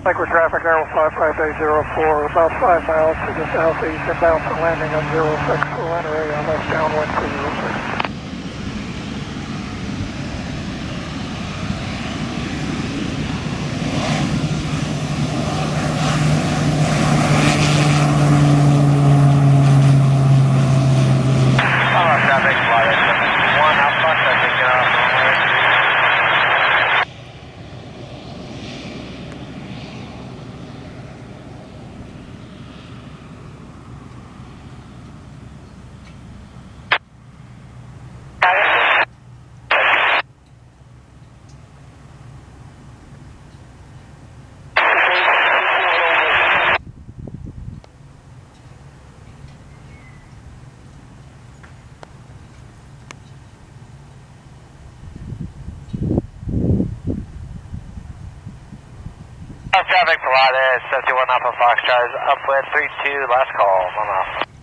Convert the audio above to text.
Liquid traffic, Arrow 55804, about 5 miles to the southeast, inbound for landing on 06, full enter area on left downwind for 06. Traffic, Pilatus 1, Alpha, taking off runway. Traffic, Pilatus 71 Alpha Foxtrot is up with 32, last call, 1 off.